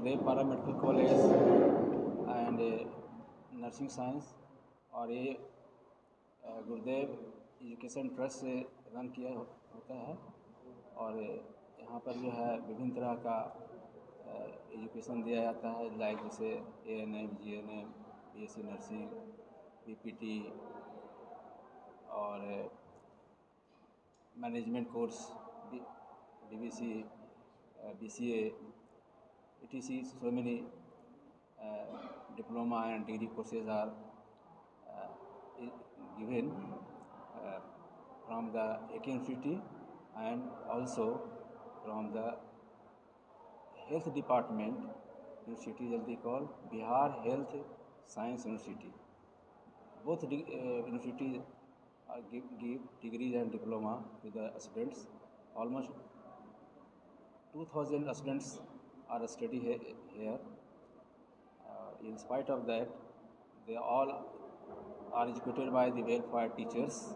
गुरुदेव पारा medical college and nursing science, और ये गुरुदेव एजुकेशन ट्रस्ट से रन किया होता है। और यहाँ पर जो है विभिन्न तरह का एजुकेशन दिया जाता है, लाइक जैसे ANM, GNM, BSc nursing, PPT और management course, BBC, BCA, etc. So many diploma and degree courses are given from the AK University and also from the health department university that they call Bihar Health Science University. Both universities give degrees and diploma to the students. Almost 2,000 students are study here. In spite of that, they all are educated by the welfare teachers.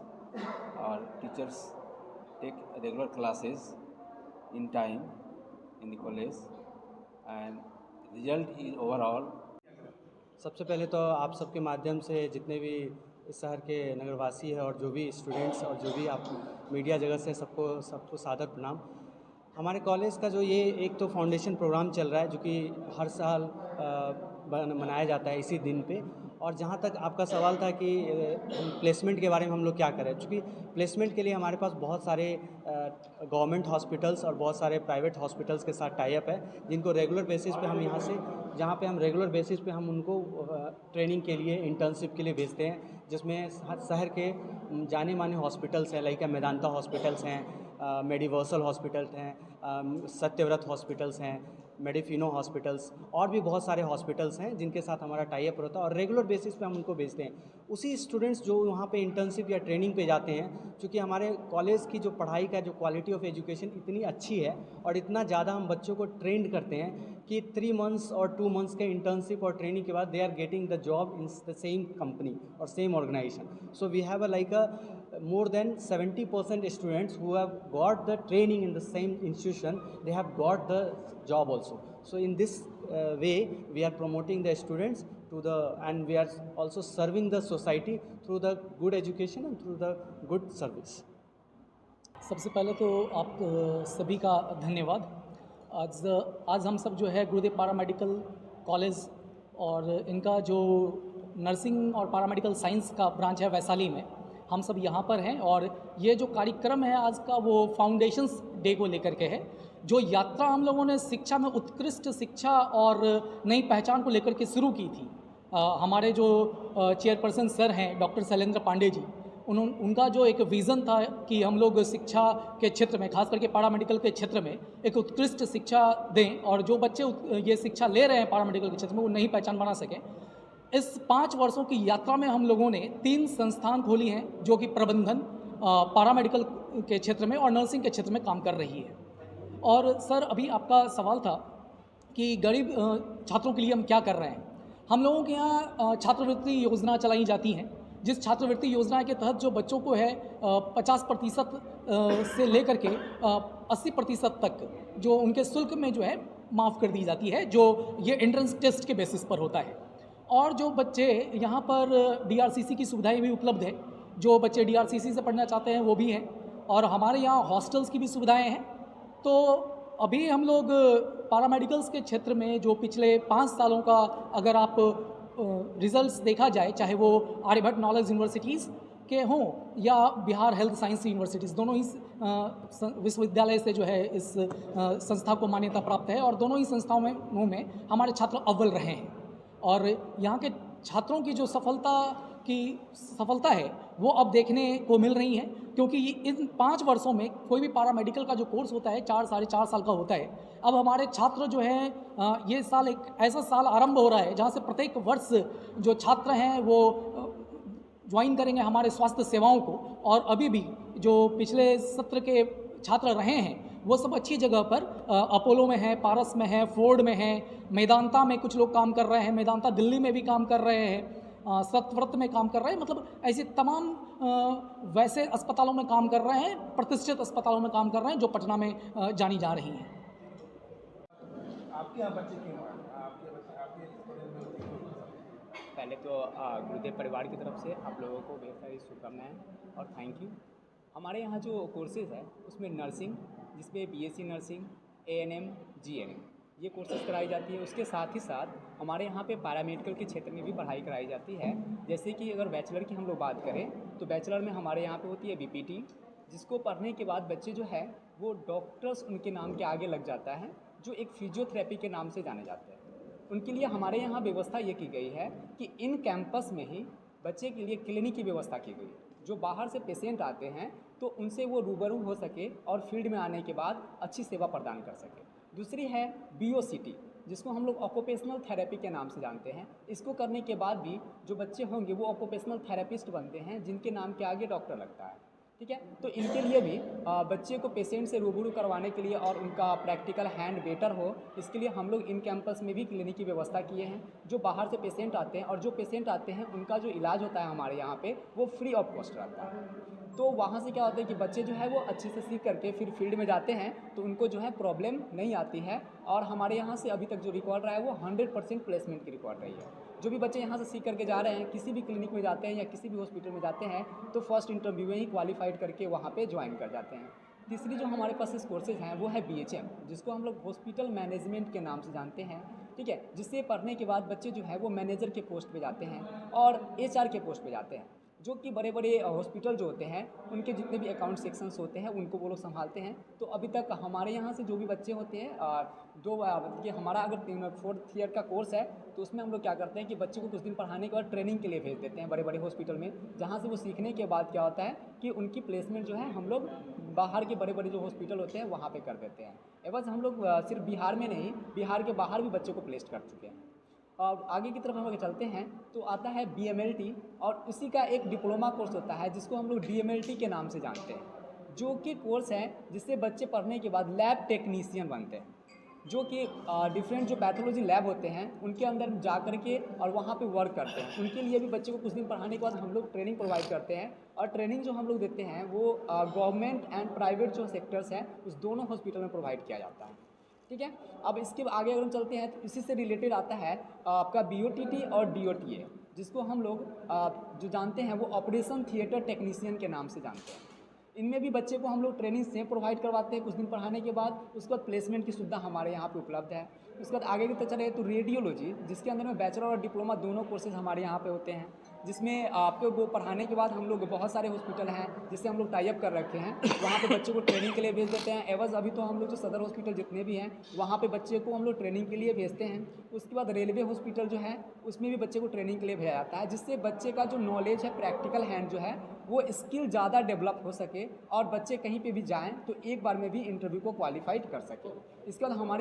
Our teachers take regular classes in time in the college, and result is overall. सबसे पहले तो आप सबके माध्यम से जितने भी इस शहर के नगरवासी हैं और जो भी स्टूडेंट्स और जो भी आप मीडिया जगत से सबको सादर प्रणाम। हमारे कॉलेज का जो ये एक तो फाउंडेशन प्रोग्राम चल रहा है जो कि हर साल मनाया जाता है इसी दिन पे। और जहाँ तक आपका सवाल था कि प्लेसमेंट के बारे में हम लोग क्या करें, क्योंकि प्लेसमेंट के लिए हमारे पास बहुत सारे गवर्नमेंट हॉस्पिटल्स और बहुत सारे प्राइवेट हॉस्पिटल्स के साथ टाई अप है, जिनको रेगुलर बेसिस पे हम यहाँ से जहाँ पे हम रेगुलर बेसिस पे हम उनको ट्रेनिंग के लिए, इंटर्नशिप के लिए भेजते हैं, जिसमें शहर के जाने माने हॉस्पिटल्स हैं, लाइक मेदांता हॉस्पिटल्स हैं, मेडिवर्सल हॉस्पिटल्स हैं, सत्यव्रत हॉस्पिटल्स हैं, मेडिफिनो हॉस्पिटल्स, और भी बहुत सारे हॉस्पिटल्स हैं जिनके साथ हमारा टाई अप होता है और रेगुलर बेसिस पे हम उनको भेजते हैं। उसी स्टूडेंट्स जो वहाँ पे इंटर्नशिप या ट्रेनिंग पे जाते हैं, क्योंकि हमारे कॉलेज की जो पढ़ाई का जो क्वालिटी ऑफ एजुकेशन इतनी अच्छी है और इतना ज़्यादा हम बच्चों को ट्रेंड करते हैं कि 3 मंथ्स और 2 मंथ्स के इंटर्नशिप और ट्रेनिंग के बाद they are getting the job in the same company और same organisation. So we have more than 70% students who have got the training in the same institution, they have got the job also. So in this way we are promoting the students to the, and we are also serving the society through the good education and through the good service. सबसे पहले तो आप सभी का धन्यवाद। आज हम सब जो है गुरुदेव पारामेडिकल कॉलेज और इनका जो नर्सिंग और पारामेडिकल साइंस का ब्रांच है वैशाली में, हम सब यहाँ पर हैं। और ये जो कार्यक्रम है आज का वो फाउंडेशंस डे को लेकर के है। जो यात्रा हम लोगों ने शिक्षा में उत्कृष्ट शिक्षा और नई पहचान को लेकर के शुरू की थी, हमारे जो चेयरपर्सन सर हैं डॉक्टर शैलेंद्र पांडे जी, उनका जो एक विज़न था कि हम लोग शिक्षा के क्षेत्र में, खास करके पारामेडिकल के क्षेत्र में एक उत्कृष्ट शिक्षा दें और जो बच्चे ये शिक्षा ले रहे हैं पारामेडिकल के क्षेत्र में वो नई पहचान बना सकें। इस 5 वर्षों की यात्रा में हम लोगों ने 3 संस्थान खोली हैं जो कि प्रबंधन, पारामेडिकल के क्षेत्र में और नर्सिंग के क्षेत्र में काम कर रही है। और सर, अभी आपका सवाल था कि गरीब छात्रों के लिए हम क्या कर रहे हैं। हम लोगों के यहाँ छात्रवृत्ति योजना चलाई जाती हैं, जिस छात्रवृत्ति योजना के तहत जो बच्चों को है 50% से लेकर के 80% तक जो उनके शुल्क में जो है माफ़ कर दी जाती है, जो ये एंट्रेंस टेस्ट के बेसिस पर होता है। और जो बच्चे यहाँ पर DRCC की सुविधाएं भी उपलब्ध है, जो बच्चे DRCC से पढ़ना चाहते हैं वो भी हैं, और हमारे यहाँ हॉस्टल्स की भी सुविधाएं हैं। तो अभी हम लोग पारामेडिकल्स के क्षेत्र में जो पिछले 5 सालों का अगर आप रिजल्ट्स देखा जाए, चाहे वो आर्यभट्ट नॉलेज यूनिवर्सिटीज़ के हों या बिहार हेल्थ साइंस यूनिवर्सिटीज़, दोनों ही विश्वविद्यालय से जो है इस संस्था को मान्यता प्राप्त है और दोनों ही संस्थाओं में हमारे छात्र अव्वल रहे हैं। और यहाँ के छात्रों की जो सफलता है वो अब देखने को मिल रही है, क्योंकि इन 5 वर्षों में कोई भी पारामेडिकल का जो कोर्स होता है 4 साढ़े 4 साल का होता है। अब हमारे छात्र जो हैं ये साल एक ऐसा साल आरंभ हो रहा है जहाँ से प्रत्येक वर्ष जो छात्र हैं वो ज्वाइन करेंगे हमारे स्वास्थ्य सेवाओं को। और अभी भी जो पिछले सत्र के छात्र रहे हैं वो सब अच्छी जगह पर अपोलो में है, पारस में है, फोर्ड में है, मेदांता में कुछ लोग काम कर रहे हैं, मेदांता दिल्ली में भी काम कर रहे हैं, सत्यव्रत में काम कर रहे हैं, मतलब ऐसे तमाम वैसे अस्पतालों में काम कर रहे हैं, प्रतिष्ठित अस्पतालों में काम कर रहे हैं जो पटना में जानी जा रही हैं। आपके यहाँ बच्चे क्यों आए, आपके बच्चे आपके इस कॉलेज में होते क्यों? पहले तो गुरुदेव परिवार की तरफ से आप लोगों को ढेर सारी शुभकामनाएं और थैंक यू। हमारे यहाँ जो कोर्सेज़ है उसमें नर्सिंग, जिसमें बीएससी नर्सिंग, एएनएम, जीएनएम ये कोर्सेज़ कराई जाती है। उसके साथ ही साथ हमारे यहाँ पे पैरामेडिकल के क्षेत्र में भी पढ़ाई कराई जाती है। जैसे कि अगर बैचलर की हम लोग बात करें तो बैचलर में हमारे यहाँ पे होती है बीपीटी, जिसको पढ़ने के बाद बच्चे जो है वो डॉक्टर्स उनके नाम के आगे लग जाता है, जो एक फिजियोथेरेपी के नाम से जाने जाते हैं। उनके लिए हमारे यहाँ व्यवस्था ये की गई है कि इन कैंपस में ही बच्चे के लिए क्लिनिक की व्यवस्था की गई है। जो बाहर से पेशेंट आते हैं तो उनसे वो रूबरू हो सके और फील्ड में आने के बाद अच्छी सेवा प्रदान कर सके। दूसरी है बीओसीटी, जिसको हम लोग ऑक्यूपेशनल थेरेपी के नाम से जानते हैं। इसको करने के बाद भी जो बच्चे होंगे वो ऑक्यूपेशनल थेरेपिस्ट बनते हैं, जिनके नाम के आगे डॉक्टर लगता है। ठीक है, तो इनके लिए भी बच्चे को पेशेंट से रूबरू करवाने के लिए और उनका प्रैक्टिकल हैंड बेटर हो, इसके लिए हम लोग इन कैंपस में भी क्लिनिक की व्यवस्था किए हैं। जो बाहर से पेशेंट आते हैं और जो पेशेंट आते हैं उनका जो इलाज होता है हमारे यहाँ पे वो फ्री ऑफ कॉस्ट रहता है। तो वहाँ से क्या होता है कि बच्चे जो है वो अच्छे से सीख करके फिर फील्ड में जाते हैं तो उनको जो है प्रॉब्लम नहीं आती है। और हमारे यहाँ से अभी तक जो रिकॉर्ड रहा है वो 100% प्लेसमेंट की रिकॉर्ड रही है। जो भी बच्चे यहाँ से सीख करके जा रहे हैं, किसी भी क्लिनिक में जाते हैं या किसी भी हॉस्पिटल में जाते हैं तो फर्स्ट इंटरव्यू में ही क्वालिफाइड करके वहाँ पे ज्वाइन कर जाते हैं। तीसरी जो हमारे पास इस कोर्सेज हैं वो है बीएचएम, जिसको हम लोग हॉस्पिटल मैनेजमेंट के नाम से जानते हैं। ठीक है, जिससे पढ़ने के बाद बच्चे जो है वो मैनेजर के पोस्ट पे जाते हैं और एचआर के पोस्ट पे जाते हैं, जो कि बड़े बड़े हॉस्पिटल जो होते हैं उनके जितने भी अकाउंट सेक्शंस होते हैं उनको वो लोग संभालते हैं। तो अभी तक हमारे यहाँ से जो भी बच्चे होते हैं कि हमारा अगर 4th ईयर का कोर्स है तो उसमें हम लोग क्या करते हैं कि बच्चे को कुछ दिन पढ़ाने के बाद ट्रेनिंग के लिए भेज देते हैं बड़े बड़े हॉस्पिटल में, जहाँ से वो सीखने के बाद क्या होता है कि उनकी प्लेसमेंट जो है हम लोग बाहर के बड़े बड़े जो हॉस्पिटल होते हैं वहाँ पर कर देते हैं। एवं हम लोग सिर्फ बिहार में नहीं, बिहार के बाहर भी बच्चे को प्लेस कर चुके हैं। और आगे की तरफ हम लोग चलते हैं तो आता है बीएमएलटी, और इसी का एक डिप्लोमा कोर्स होता है जिसको हम लोग डीएमएलटी के नाम से जानते हैं, जो कि कोर्स है जिससे बच्चे पढ़ने के बाद लैब टेक्नीशियन बनते हैं, जो कि डिफरेंट जो पैथोलॉजी लैब होते हैं उनके अंदर जा कर के और वहाँ पे वर्क करते हैं। उनके लिए भी बच्चे को कुछ दिन पढ़ाने के बाद हम लोग ट्रेनिंग प्रोवाइड करते हैं, और ट्रेनिंग जो हम लोग देते हैं वो गवर्नमेंट एंड प्राइवेट जो सेक्टर्स हैं उस दोनों हॉस्पिटल में प्रोवाइड किया जाता है। ठीक है, अब इसके आगे अगर हम चलते हैं तो इसी से रिलेटेड आता है आपका बीओटीटी और डीओटीए, जिसको हम लोग जो जानते हैं वो ऑपरेशन थिएटर टेक्नीशियन के नाम से जानते हैं। इनमें भी बच्चे को हम लोग ट्रेनिंग से प्रोवाइड करवाते हैं कुछ दिन पढ़ाने के बाद। उसके बाद प्लेसमेंट की सुविधा हमारे यहाँ पे उपलब्ध है। उसके बाद आगे की तरफ चले तो रेडियोलॉजी, जिसके अंदर में बैचलर और डिप्लोमा दोनों कोर्सेज हमारे यहाँ पे होते हैं, जिसमें आपको वो पढ़ाने के बाद हम लोग बहुत सारे हॉस्पिटल हैं जिससे हम लोग टाई अप कर रखे हैं, वहाँ पे बच्चे को ट्रेनिंग के लिए भेज देते हैं। एवज अभी तो हम लोग जो सदर हॉस्पिटल जितने भी हैं वहाँ पे बच्चे को हम लोग ट्रेनिंग के लिए भेजते हैं। उसके बाद रेलवे हॉस्पिटल जो है उसमें भी बच्चे को ट्रेनिंग के लिए भेजा जाता है, जिससे बच्चे का जो नॉलेज है, प्रैक्टिकल हैंड जो है वो स्किल ज़्यादा डेवलप हो सके और बच्चे कहीं पे भी जाएँ तो एक बार में भी इंटरव्यू को क्वालिफाइड कर सके। इसके बाद हमारे